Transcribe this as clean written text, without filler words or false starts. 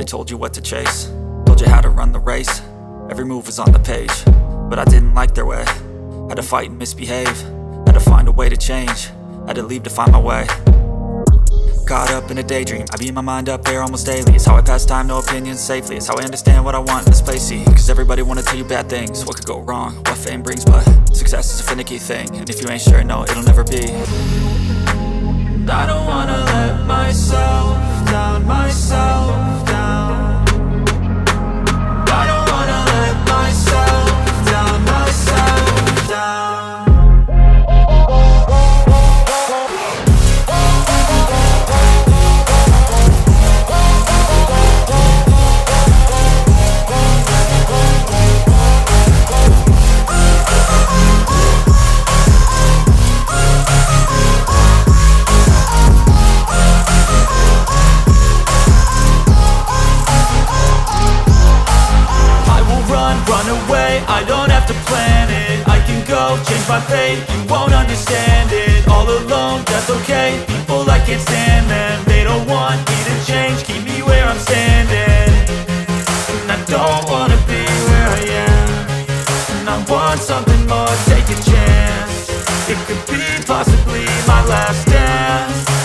Told you what to chase, told you how to run the race. Every move was on the page, but I didn't like their way. Had to fight and misbehave, had to find a way to change, had to leave to find my way. Caught up in a daydream, I beat my mind up there almost daily. It's how I pass time, no opinions safely. It's how I understand what I want in this place, see. Cause everybody wanna tell you bad things, what could go wrong, what fame brings. But success is a finicky thing, and if you ain't sure, no, it'll never be. I don't wanna let myself down, myself down. I don't wanna let myself down, myself down. Run away, I don't have to plan it. I can go, change my fate, you won't understand it. All alone, that's okay, people I can't stand them. They don't want me to change, keep me where I'm standing. And I don't wanna be where I am, and I want something more, take a chance. It could be possibly my last dance.